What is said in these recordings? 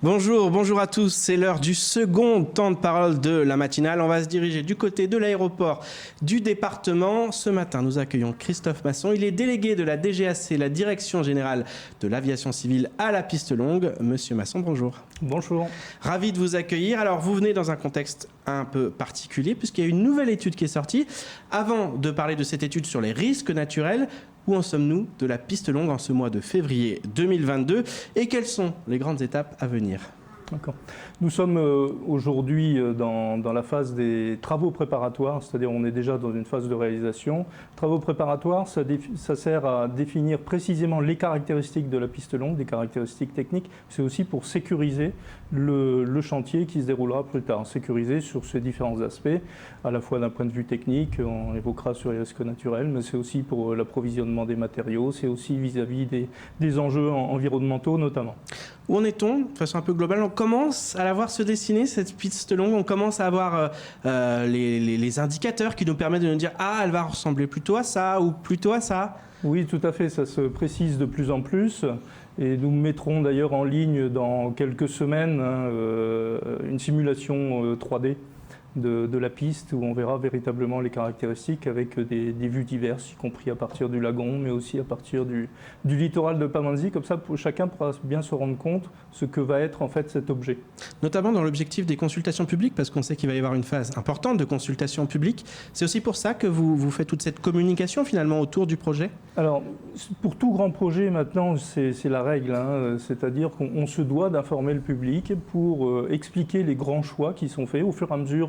Bonjour à tous, c'est l'heure du second temps de parole de la matinale. On va se diriger du côté de l'aéroport du département. Ce matin, nous accueillons Christophe Masson. Il est délégué de la DGAC, la Direction Générale de l'Aviation Civile à la piste longue. Monsieur Masson, bonjour. Bonjour. Ravi de vous accueillir. Alors, vous venez dans un contexte un peu particulier puisqu'il y a une nouvelle étude qui est sortie. Avant de parler de cette étude sur les risques naturels, où en sommes-nous de la piste longue en ce mois de février 2022 et quelles sont les grandes étapes à venir? D'accord. Nous sommes aujourd'hui dans la phase des travaux préparatoires, c'est-à-dire on est déjà dans une phase de réalisation. Travaux préparatoires, ça sert à définir précisément les caractéristiques de la piste longue, des caractéristiques techniques. C'est aussi pour sécuriser le chantier qui se déroulera plus tard, sécuriser sur ces différents aspects, à la fois d'un point de vue technique, on évoquera sur les risques naturels, mais c'est aussi pour l'approvisionnement des matériaux, c'est aussi vis-à-vis des enjeux environnementaux notamment. Où en est-on, de façon un peu globale? On commence à la voir se dessiner, cette piste longue, on commence à avoir les indicateurs qui nous permettent de nous dire « Ah, elle va ressembler plutôt à ça ou plutôt à ça ». Oui, tout à fait, ça se précise de plus en plus. Et nous mettrons d'ailleurs en ligne dans quelques semaines une simulation 3D de la piste où on verra véritablement les caractéristiques avec des vues diverses, y compris à partir du lagon, mais aussi à partir du littoral de Pamandzi. Comme ça, chacun pourra bien se rendre compte ce que va être en fait cet objet. Notamment dans l'objectif des consultations publiques, parce qu'on sait qu'il va y avoir une phase importante de consultation publique. C'est aussi pour ça que vous faites toute cette communication finalement autour du projet? Alors, pour tout grand projet maintenant, c'est la règle, c'est-à-dire qu'on se doit d'informer le public pour expliquer les grands choix qui sont faits au fur et à mesure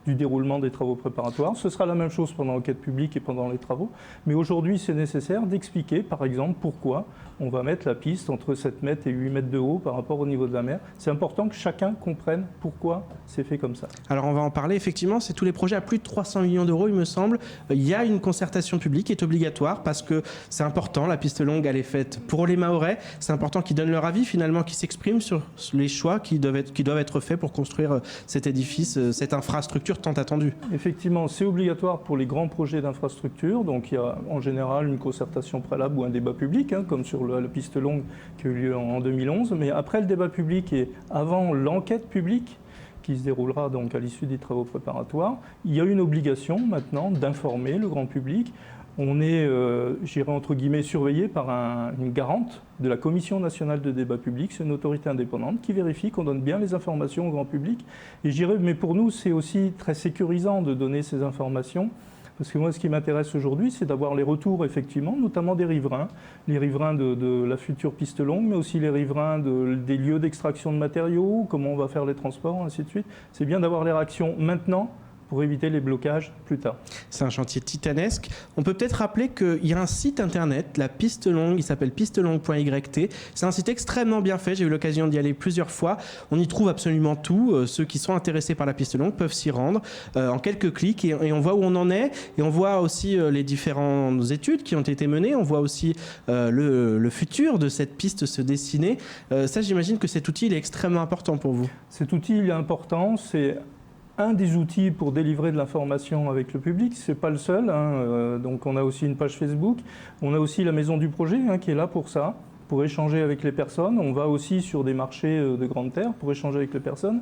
du déroulement des travaux préparatoires. Ce sera la même chose pendant l'enquête publique et pendant les travaux, mais aujourd'hui c'est nécessaire d'expliquer par exemple pourquoi on va mettre la piste entre 7 mètres et 8 mètres de haut par rapport au niveau de la mer. C'est important que chacun comprenne pourquoi c'est fait comme ça. Alors on va en parler, effectivement, c'est tous les projets à plus de 300 millions d'euros il me semble. Il y a une concertation publique qui est obligatoire parce que c'est important, la piste longue elle est faite pour les Mahorais, c'est important qu'ils donnent leur avis finalement, qu'ils s'expriment sur les choix qui doivent être faits pour construire cet édifice, cette infrastructure tant attendue. Effectivement, c'est obligatoire pour les grands projets d'infrastructure, donc il y a en général une concertation préalable ou un débat public, comme sur la piste longue qui a eu lieu en 2011, mais après le débat public et avant l'enquête publique, qui se déroulera donc à l'issue des travaux préparatoires, il y a une obligation maintenant d'informer le grand public. On est, j'irais entre guillemets, surveillé par une garante de la Commission nationale de débat public. C'est une autorité indépendante qui vérifie qu'on donne bien les informations au grand public. Et mais pour nous, c'est aussi très sécurisant de donner ces informations. Parce que moi, ce qui m'intéresse aujourd'hui, c'est d'avoir les retours, effectivement, notamment des riverains. Les riverains de la future piste longue, mais aussi les riverains des lieux d'extraction de matériaux, comment on va faire les transports, ainsi de suite. C'est bien d'avoir les réactions maintenant, pour éviter les blocages plus tard. C'est un chantier titanesque. On peut peut-être rappeler qu'il y a un site internet, la piste longue, il s'appelle pistelongue.yt. C'est un site extrêmement bien fait, j'ai eu l'occasion d'y aller plusieurs fois. On y trouve absolument tout. Ceux qui sont intéressés par la piste longue peuvent s'y rendre en quelques clics et on voit où on en est. Et on voit aussi les différentes études qui ont été menées. On voit aussi le futur de cette piste se dessiner. Ça, j'imagine que cet outil il est extrêmement important pour vous. Cet outil il est important, c'est un des outils pour délivrer de l'information avec le public, ce n'est pas le seul. Donc on a aussi une page Facebook, on a aussi la Maison du Projet qui est là pour ça, pour échanger avec les personnes. On va aussi sur des marchés de grande terre pour échanger avec les personnes.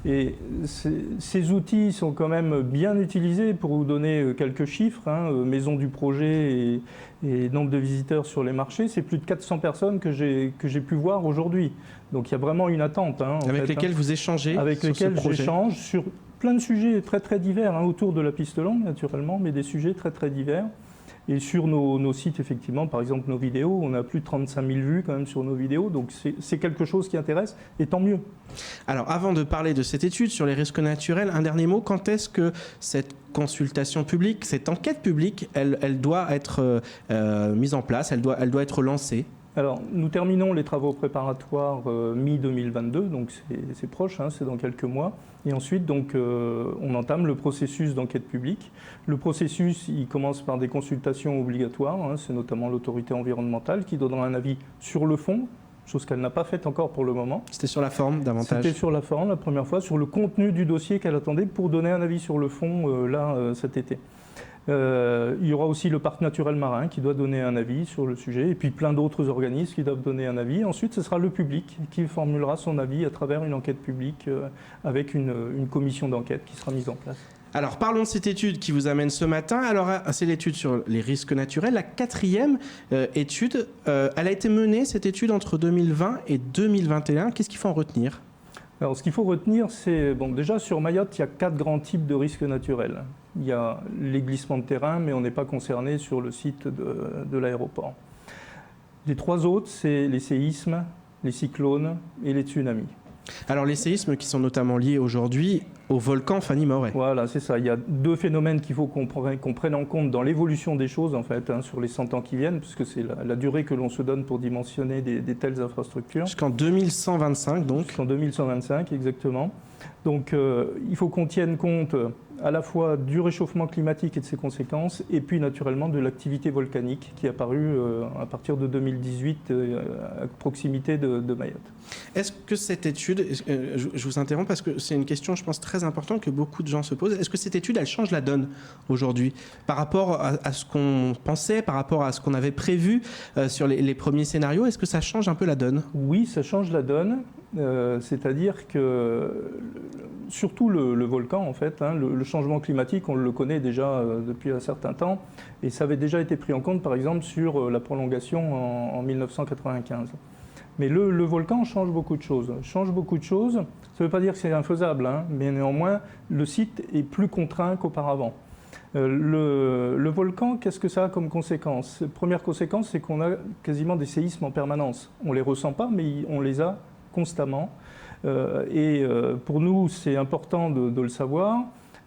Et ces outils sont quand même bien utilisés. Pour vous donner quelques chiffres, Maison du Projet et nombre de visiteurs sur les marchés, c'est plus de 400 personnes que j'ai pu voir aujourd'hui. Donc il y a vraiment une attente. Avec lesquelles vous échangez avec lesquelles j'échange sur plein de sujets très très divers, autour de la piste longue naturellement, mais des sujets très très divers. Et sur nos sites, effectivement, par exemple nos vidéos, on a plus de 35 000 vues quand même sur nos vidéos, donc c'est quelque chose qui intéresse, et tant mieux. Alors avant de parler de cette étude sur les risques naturels, un dernier mot, quand est-ce que cette consultation publique, cette enquête publique, elle doit être mise en place, elle doit être lancée? Alors, nous terminons les travaux préparatoires mi-2022, donc c'est proche, c'est dans quelques mois. Et ensuite, donc, on entame le processus d'enquête publique. Le processus, il commence par des consultations obligatoires. C'est notamment l'autorité environnementale qui donnera un avis sur le fond, chose qu'elle n'a pas faite encore pour le moment. C'était sur la forme davantage? C'était sur la forme la première fois, sur le contenu du dossier qu'elle attendait pour donner un avis sur le fond, cet été. Il y aura aussi le parc naturel marin qui doit donner un avis sur le sujet, et puis plein d'autres organismes qui doivent donner un avis. Ensuite, ce sera le public qui formulera son avis à travers une enquête publique avec une commission d'enquête qui sera mise en place. Alors parlons de cette étude qui vous amène ce matin. Alors c'est l'étude sur les risques naturels, la 4e étude. Elle a été menée, cette étude, entre 2020 et 2021. Qu'est-ce qu'il faut en retenir ? Alors, ce qu'il faut retenir, c'est, déjà sur Mayotte, il y a 4 grands types de risques naturels. Il y a les glissements de terrain, mais on n'est pas concerné sur le site de l'aéroport. Les 3 autres, c'est les séismes, les cyclones et les tsunamis. Alors les séismes qui sont notamment liés aujourd'hui au volcan Fanny Moret. Voilà, c'est ça. Il y a 2 phénomènes qu'il faut qu'on prenne en compte dans l'évolution des choses, en fait, sur les 100 ans qui viennent, puisque c'est la durée que l'on se donne pour dimensionner des telles infrastructures. Jusqu'en 2125, donc. Jusqu'en 2125, exactement. Donc, il faut qu'on tienne compte à la fois du réchauffement climatique et de ses conséquences, et puis naturellement de l'activité volcanique qui est apparue à partir de 2018 à proximité de Mayotte. Est-ce que cette étude, je vous interromps parce que c'est une question, je pense, très importante que beaucoup de gens se posent, est-ce que cette étude, elle change la donne aujourd'hui par rapport à ce qu'on pensait, par rapport à ce qu'on avait prévu sur les premiers scénarios? Est-ce que ça change un peu la donne? Oui, ça change la donne. C'est-à-dire que surtout le volcan, en fait, le changement climatique, on le connaît déjà depuis un certain temps, et ça avait déjà été pris en compte, par exemple, sur la prolongation en 1995. Mais le volcan change beaucoup de choses. Ça ne veut pas dire que c'est infaisable, mais néanmoins, le site est plus contraint qu'auparavant. Le volcan, qu'est-ce que ça a comme conséquence? Première conséquence, c'est qu'on a quasiment des séismes en permanence. On ne les ressent pas, mais on les a constamment. Pour nous, c'est important de le savoir.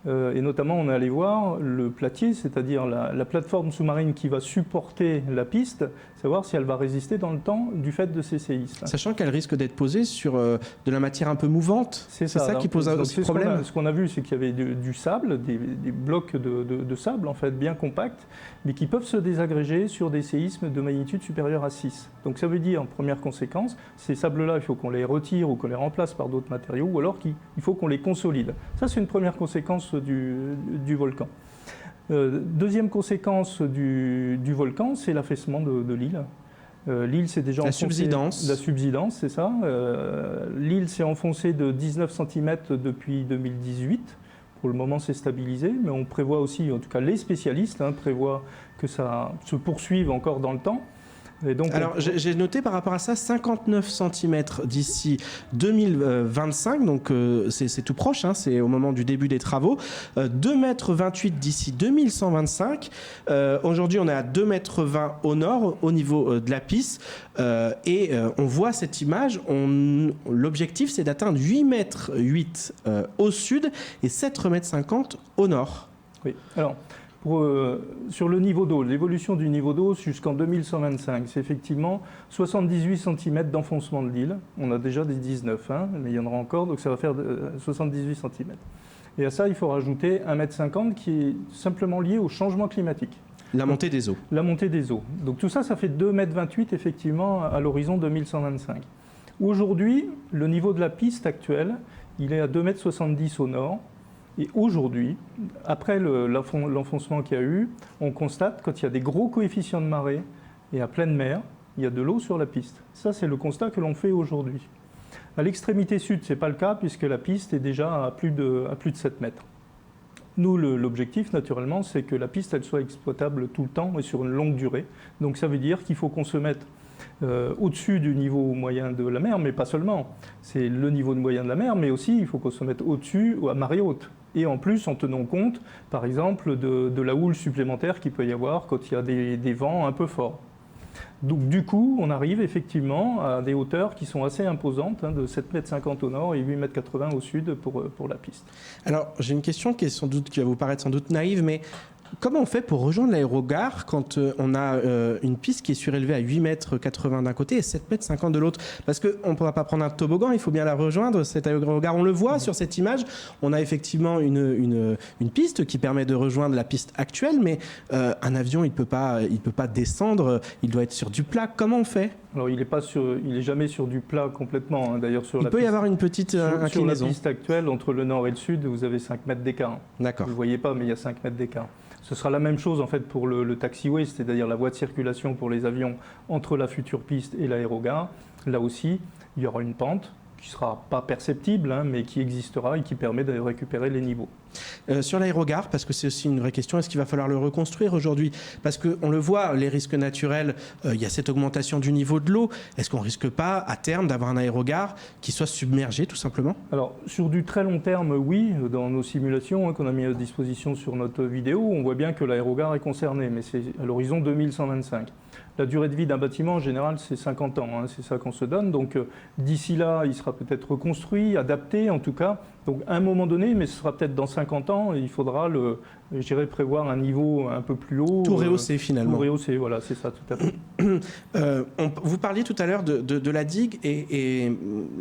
Et notamment, on est allé voir le platier, c'est-à-dire la plateforme sous-marine qui va supporter la piste, savoir si elle va résister dans le temps du fait de ces séismes. Sachant qu'elle risque d'être posée sur de la matière un peu mouvante. C'est ça qui pose aussi problème. Ce qu'on a vu, c'est qu'il y avait du sable, des blocs de sable en fait bien compacts, mais qui peuvent se désagréger sur des séismes de magnitude supérieure à 6. Donc ça veut dire, première conséquence, ces sables-là, il faut qu'on les retire ou qu'on les remplace par d'autres matériaux, ou alors qu'il faut qu'on les consolide. Ça, c'est une première conséquence du volcan. Deuxième conséquence du volcan, c'est l'affaissement de l'île. L'île s'est déjà enfoncée. La subsidence, c'est ça. L'île s'est enfoncée de 19 cm depuis 2018. Pour le moment, c'est stabilisé, mais on prévoit aussi, en tout cas les spécialistes prévoient que ça se poursuive encore dans le temps. Et donc, alors, j'ai noté par rapport à ça 59 cm d'ici 2025, donc c'est tout proche, c'est au moment du début des travaux. 2,28 m d'ici 2125. Aujourd'hui, on est à 2,20 m au nord, au niveau de la piste. On voit cette image. L'objectif, c'est d'atteindre 8,8 m au sud et 7,50 m au nord. Oui, alors... sur le niveau d'eau, l'évolution du niveau d'eau jusqu'en 2125, c'est effectivement 78 cm d'enfoncement de l'île. On a déjà des 19, mais il y en aura encore, donc ça va faire 78 cm. Et à ça, il faut rajouter 1,50 m qui est simplement lié au changement climatique. La montée des eaux. La montée des eaux. Donc tout ça, ça fait 2,28 m effectivement à l'horizon 2125. Aujourd'hui, le niveau de la piste actuelle, il est à 2,70 m au nord. Et aujourd'hui, après l'enfoncement qu'il y a eu, on constate quand il y a des gros coefficients de marée et à pleine mer, il y a de l'eau sur la piste. Ça, c'est le constat que l'on fait aujourd'hui. À l'extrémité sud, ce n'est pas le cas puisque la piste est déjà à plus de 7 mètres. Nous, l'objectif, naturellement, c'est que la piste elle soit exploitable tout le temps et sur une longue durée. Donc ça veut dire qu'il faut qu'on se mette au-dessus du niveau moyen de la mer, mais pas seulement. C'est le niveau moyen de la mer, mais aussi il faut qu'on se mette au-dessus à marée haute. Et en plus, en tenant compte, par exemple, de la houle supplémentaire qu'il peut y avoir quand il y a des vents un peu forts. Donc du coup, on arrive effectivement à des hauteurs qui sont assez imposantes, de 7,50 m au nord et 8,80 m au sud pour la piste. Alors, j'ai une question qui va vous paraître sans doute naïve, mais comment on fait pour rejoindre l'aérogare quand on a une piste qui est surélevée à 8,80 m d'un côté et 7,50 m de l'autre? Parce qu'on ne pourra pas prendre un toboggan, il faut bien la rejoindre, cette aérogare. On le voit sur cette image, on a effectivement une piste qui permet de rejoindre la piste actuelle, mais un avion, il peut pas descendre, il doit être sur du plat. Comment on fait? Alors, il est jamais sur du plat complètement. D'ailleurs, il peut y avoir une petite inclinaison. Sur la piste actuelle, entre le nord et le sud, vous avez 5 mètres d'écart. D'accord. Vous ne le voyez pas, mais il y a 5 mètres d'écart. Ce sera la même chose en fait pour le taxiway, c'est-à-dire la voie de circulation pour les avions entre la future piste et l'aérogare. Là aussi, il y aura une pente qui ne sera pas perceptible, hein, mais qui existera et qui permet de récupérer les niveaux. Sur l'aérogare, parce que c'est aussi une vraie question, est-ce qu'il va falloir le reconstruire aujourd'hui? Parce qu'on le voit, les risques naturels, il y a cette augmentation du niveau de l'eau. Est-ce qu'on ne risque pas, à terme, d'avoir un aérogare qui soit submergé, tout simplement? Alors, sur du très long terme, oui. Dans nos simulations qu'on a mis à disposition sur notre vidéo, on voit bien que l'aérogare est concerné, mais c'est à l'horizon 2125. La durée de vie d'un bâtiment, en général, c'est 50 ans. Hein, c'est ça qu'on se donne. Donc, d'ici là, il sera peut-être reconstruit, adapté, en tout cas. Donc, à un moment donné, mais ce sera peut-être dans 50 ans, il faudra, prévoir un niveau un peu plus haut. Tout rehausser, finalement. Tout rehausser, voilà, c'est ça, tout à fait. Vous parliez tout à l'heure de la digue, et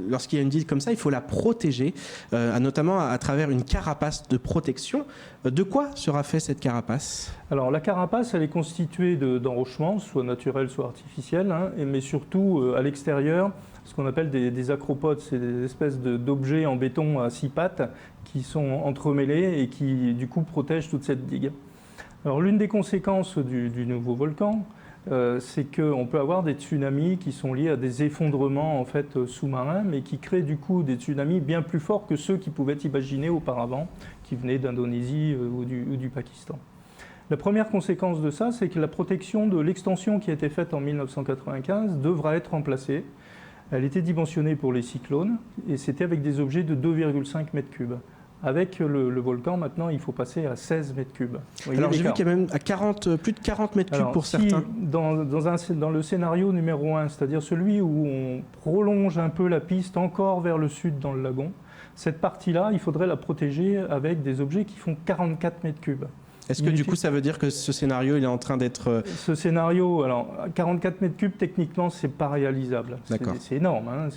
lorsqu'il y a une digue comme ça, il faut la protéger, notamment à travers une carapace de protection. De quoi sera fait cette carapace? Alors, la carapace, elle est constituée d'enrochements, soit naturels, soit artificiels, hein, mais surtout à l'extérieur, ce qu'on appelle des acropodes, c'est des espèces d'objets en béton à 6 pattes qui sont entremêlés et qui, du coup, protègent toute cette digue. Alors, l'une des conséquences du nouveau volcan, c'est qu'on peut avoir des tsunamis qui sont liés à des effondrements en fait, sous-marins, mais qui créent du coup des tsunamis bien plus forts que ceux qui pouvaient imaginer auparavant, qui venaient d'Indonésie ou du Pakistan. La première conséquence de ça, c'est que la protection de l'extension qui a été faite en 1995 devra être remplacée. Elle était dimensionnée pour les cyclones et c'était avec des objets de 2,5 mètres cubes. Avec le volcan, maintenant, il faut passer à 16 mètres cubes. Alors j'ai vu qu'il y a même plus de 40 mètres cubes pour certains. Dans le scénario numéro 1, c'est-à-dire celui où on prolonge un peu la piste encore vers le sud dans le lagon, cette partie-là, il faudrait la protéger avec des objets qui font 44 mètres cubes. Est-ce que du coup, ça veut dire que ce scénario, il est en train d'être... Ce scénario, alors 44 mètres cubes, techniquement, c'est pas réalisable. C'est énorme. Hein,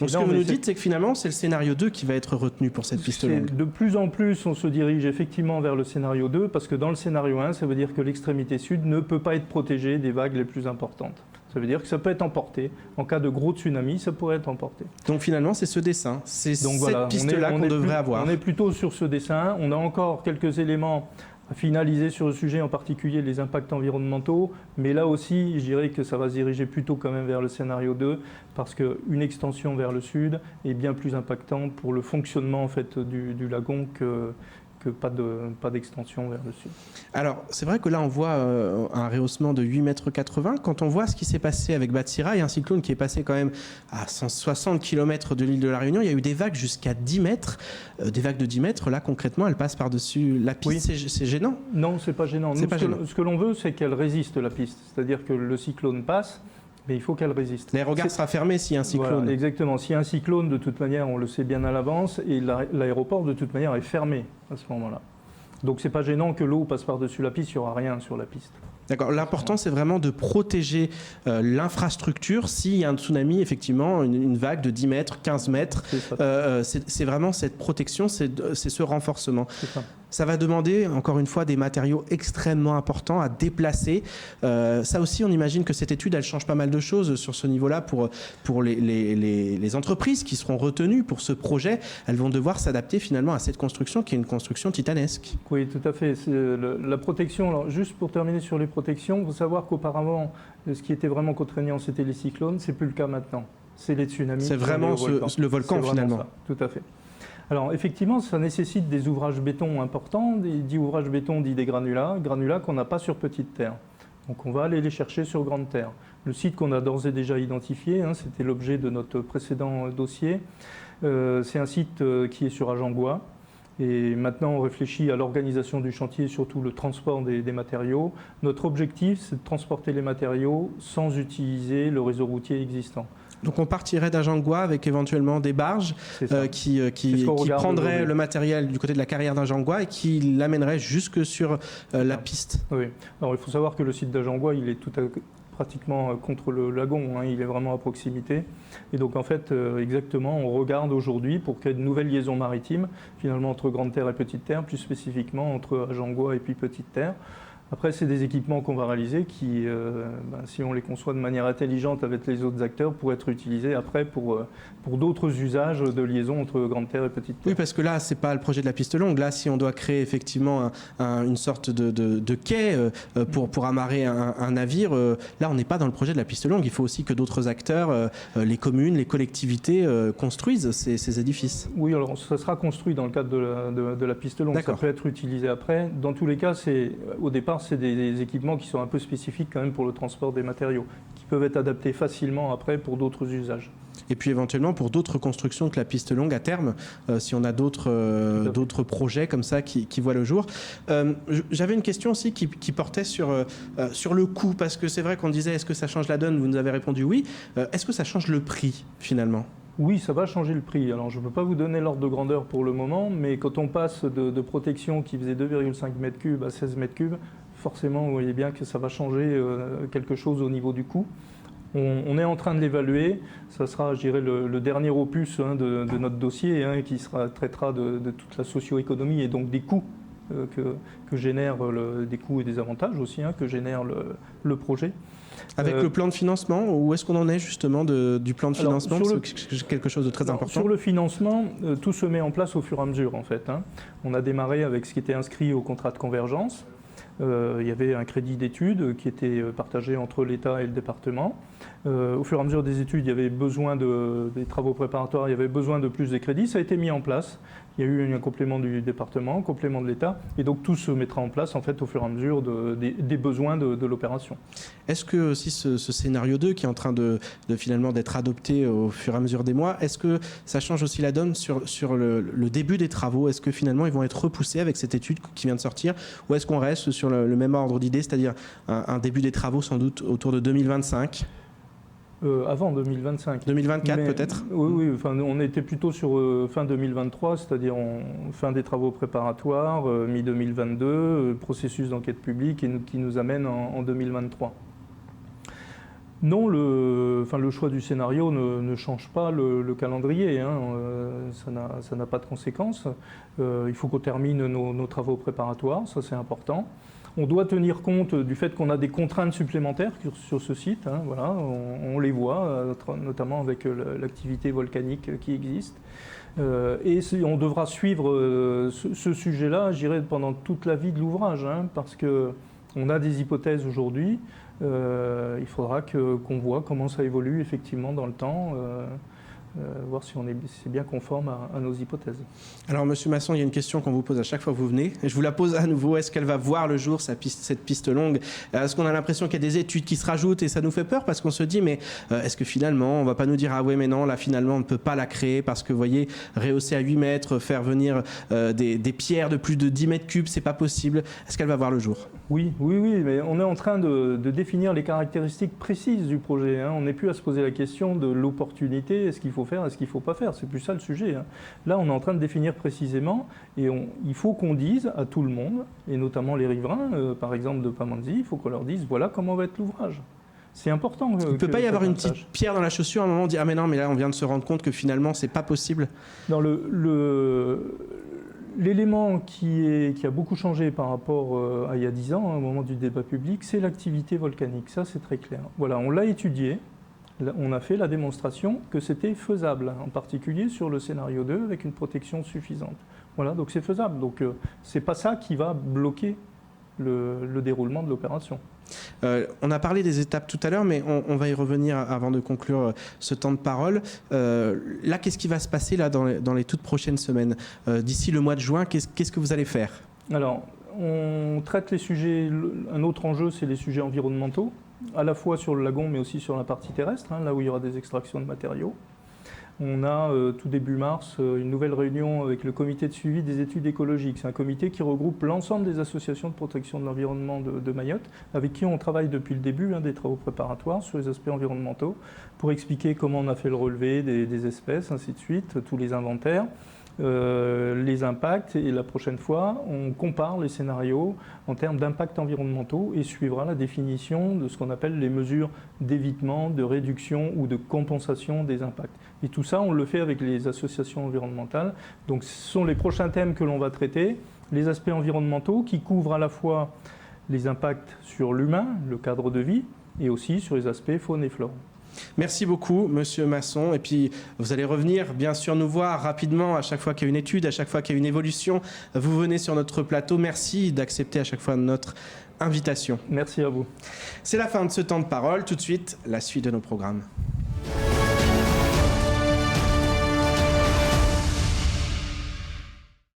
donc, ce que vous nous dites, c'est que finalement, c'est le scénario 2 qui va être retenu pour cette piste longue. De plus en plus, on se dirige effectivement vers le scénario 2, parce que dans le scénario 1, ça veut dire que l'extrémité sud ne peut pas être protégée des vagues les plus importantes. Ça veut dire que ça peut être emporté. En cas de gros tsunami, ça pourrait être emporté. Donc finalement, c'est ce dessin, c'est cette piste-là qu'on devrait avoir. On est plutôt sur ce dessin. On a encore quelques éléments à finaliser sur le sujet, en particulier les impacts environnementaux. Mais là aussi, je dirais que ça va se diriger plutôt quand même vers le scénario 2, parce qu'une extension vers le sud est bien plus impactante pour le fonctionnement en fait, du lagon que pas d'extension vers le sud. Alors, c'est vrai que là, on voit un rehaussement de 8,80 m. Quand on voit ce qui s'est passé avec Batsira, il y a un cyclone qui est passé quand même à 160 km de l'île de la Réunion. Il y a eu des vagues jusqu'à 10 mètres. Des vagues de 10 mètres, là, concrètement, elles passent par-dessus la piste. Oui. C'est gênant? Non, c'est pas gênant. Ce que l'on veut, c'est qu'elle résiste, la piste. C'est-à-dire que le cyclone passe, mais il faut qu'elle résiste. L'aérogare sera fermé s'il y a un cyclone. Voilà, exactement. S'il y a un cyclone, de toute manière, on le sait bien à l'avance, et l'aéroport, de toute manière, est fermé à ce moment-là. Donc, c'est pas gênant que l'eau passe par-dessus la piste, il n'y aura rien sur la piste. D'accord. L'important, c'est vraiment de protéger l'infrastructure s'il y a un tsunami, effectivement, une vague de 10 mètres, 15 mètres. C'est vraiment cette protection, c'est ce renforcement. Ça va demander, encore une fois, des matériaux extrêmement importants à déplacer. Ça aussi, on imagine que cette étude, elle change pas mal de choses sur ce niveau-là pour les entreprises qui seront retenues pour ce projet. Elles vont devoir s'adapter finalement à cette construction qui est une construction titanesque. Oui, tout à fait. La protection, alors, juste pour terminer sur les protections, il faut savoir qu'auparavant, ce qui était vraiment contraignant, c'était les cyclones. C'est plus le cas maintenant. C'est les tsunamis. C'est vraiment le volcan finalement. Ça, tout à fait. Alors effectivement, ça nécessite des ouvrages béton importants, dit ouvrages béton, dit des granulats qu'on n'a pas sur petite terre. Donc on va aller les chercher sur grande terre. Le site qu'on a d'ores et déjà identifié, hein, c'était l'objet de notre précédent dossier, c'est un site qui est sur Ajangois. Et maintenant, on réfléchit à l'organisation du chantier, surtout le transport des matériaux. Notre objectif, c'est de transporter les matériaux sans utiliser le réseau routier existant. Donc on partirait d'Ajangois avec éventuellement des barges qui prendraient le matériel du côté de la carrière d'Ajangois et qui l'amèneraient jusque sur la piste. Oui. Alors il faut savoir que le site d'Ajangois, il est pratiquement contre le lagon, hein, il est vraiment à proximité. Et donc en fait, exactement, on regarde aujourd'hui pour qu'il y ait de nouvelles liaisons maritimes, finalement entre Grande Terre et Petite Terre, plus spécifiquement entre Ajangois et puis Petite Terre. Après, c'est des équipements qu'on va réaliser qui, si on les conçoit de manière intelligente avec les autres acteurs, pourraient être utilisés après pour d'autres usages de liaison entre Grande Terre et Petite Terre. Oui, parce que là, c'est pas le projet de la piste longue. Là, si on doit créer effectivement une sorte de quai pour amarrer un navire, là, on n'est pas dans le projet de la piste longue. Il faut aussi que d'autres acteurs, les communes, les collectivités, construisent ces édifices. Oui, alors ça sera construit dans le cadre de la piste longue. Ça peut être utilisé après. Dans tous les cas, au départ, c'est des équipements qui sont un peu spécifiques quand même pour le transport des matériaux, qui peuvent être adaptés facilement après pour d'autres usages. Et puis éventuellement pour d'autres constructions que la piste longue à terme, si on a d'autres projets comme ça qui voient le jour. J'avais une question aussi qui portait sur le coût, parce que c'est vrai qu'on disait est-ce que ça change la donne, vous nous avez répondu oui. Est-ce que ça change le prix finalement ? Oui, ça va changer le prix. Alors, je ne peux pas vous donner l'ordre de grandeur pour le moment, mais quand on passe de protection qui faisait 2,5 m3 à 16 m3, forcément, vous voyez bien que ça va changer quelque chose au niveau du coût. On est en train de l'évaluer. Ça sera, je dirais, le dernier opus de notre dossier qui traitera de toute la socio-économie et donc des coûts que génère des coûts et des avantages aussi que génère le projet. Avec le plan de financement, où est-ce qu'on en est justement du plan de financement? C'est quelque chose de très important. Sur le financement, tout se met en place au fur et à mesure en fait. On a démarré avec ce qui était inscrit au contrat de convergence. Il y avait un crédit d'études qui était partagé entre l'État et le département. Au fur et à mesure des études, il y avait besoin des travaux préparatoires, il y avait besoin de plus de crédits. Ça a été mis en place. Il y a eu un complément du département, un complément de l'État, et donc tout se mettra en place en fait au fur et à mesure des besoins de l'opération. Est-ce que aussi ce scénario 2 qui est en train de finalement d'être adopté au fur et à mesure des mois, est-ce que ça change aussi la donne sur le début des travaux? Est-ce que finalement ils vont être repoussés avec cette étude qui vient de sortir, ou est-ce qu'on reste sur le même ordre d'idée, c'est-à-dire un début des travaux sans doute autour de 2025? Avant 2025. 2024 peut-être? Oui, enfin, on était plutôt sur fin 2023, c'est-à-dire fin des travaux préparatoires, mi-2022, processus d'enquête publique qui nous amène en 2023. Non, le choix du scénario ne change pas le calendrier, ça n'a pas de conséquences. Il faut qu'on termine nos travaux préparatoires, ça c'est important. On doit tenir compte du fait qu'on a des contraintes supplémentaires sur ce site. Voilà, on les voit, notamment avec l'activité volcanique qui existe. Et on devra suivre ce sujet-là, je dirais, pendant toute la vie de l'ouvrage, parce qu'on a des hypothèses aujourd'hui. Il faudra qu'on voit comment ça évolue effectivement dans le temps. Voir si c'est bien conforme à nos hypothèses. Alors, Monsieur Masson, il y a une question qu'on vous pose à chaque fois que vous venez, et je vous la pose à nouveau. Est-ce qu'elle va voir le jour, cette piste longue? Est-ce qu'on a l'impression qu'il y a des études qui se rajoutent et ça nous fait peur parce qu'on se dit, mais est-ce que finalement, on ne va pas nous dire, ah ouais, mais non, là, finalement, on ne peut pas la créer parce que, vous voyez, rehausser à 8 mètres, faire venir des pierres de plus de 10 mètres cubes, c'est pas possible. Est-ce qu'elle va voir le jour? Oui, mais on est en train de définir les caractéristiques précises du projet. On n'est plus à se poser la question de l'opportunité, est-ce qu'il faut faire, est-ce qu'il ne faut pas faire. C'est plus ça le sujet. Là, on est en train de définir précisément et il faut qu'on dise à tout le monde, et notamment les riverains, par exemple de Pamandzi, il faut qu'on leur dise voilà comment va être l'ouvrage. C'est important. Il ne peut pas y avoir une petite pierre dans la chaussure à un moment, dire ah mais non, mais là on vient de se rendre compte que finalement c'est pas possible. Dans l'élément qui a beaucoup changé par rapport à il y a 10 ans, au moment du débat public, c'est l'activité volcanique. Ça, c'est très clair. Voilà, on l'a étudié, on a fait la démonstration que c'était faisable, en particulier sur le scénario 2 avec une protection suffisante. Voilà, donc c'est faisable. Donc c'est pas ça qui va bloquer le déroulement de l'opération. On a parlé des étapes tout à l'heure, mais on va y revenir avant de conclure ce temps de parole. Là, qu'est-ce qui va se passer là, dans les toutes prochaines semaines? D'ici le mois de juin, qu'est-ce que vous allez faire? Alors, on traite les sujets. Un autre enjeu, c'est les sujets environnementaux, à la fois sur le lagon, mais aussi sur la partie terrestre, là où il y aura des extractions de matériaux. On a tout début mars une nouvelle réunion avec le comité de suivi des études écologiques. C'est un comité qui regroupe l'ensemble des associations de protection de l'environnement de Mayotte, avec qui on travaille depuis le début des travaux préparatoires sur les aspects environnementaux, pour expliquer comment on a fait le relevé des espèces, ainsi de suite, tous les inventaires. Les impacts, et la prochaine fois, on compare les scénarios en termes d'impacts environnementaux et suivra la définition de ce qu'on appelle les mesures d'évitement, de réduction ou de compensation des impacts. Et tout ça, on le fait avec les associations environnementales. Donc ce sont les prochains thèmes que l'on va traiter, les aspects environnementaux qui couvrent à la fois les impacts sur l'humain, le cadre de vie, et aussi sur les aspects faune et flore. Merci beaucoup, Monsieur Masson. Et puis, vous allez revenir, bien sûr, nous voir rapidement à chaque fois qu'il y a une étude, à chaque fois qu'il y a une évolution. Vous venez sur notre plateau. Merci d'accepter à chaque fois notre invitation. Merci à vous. C'est la fin de ce temps de parole. Tout de suite, la suite de nos programmes.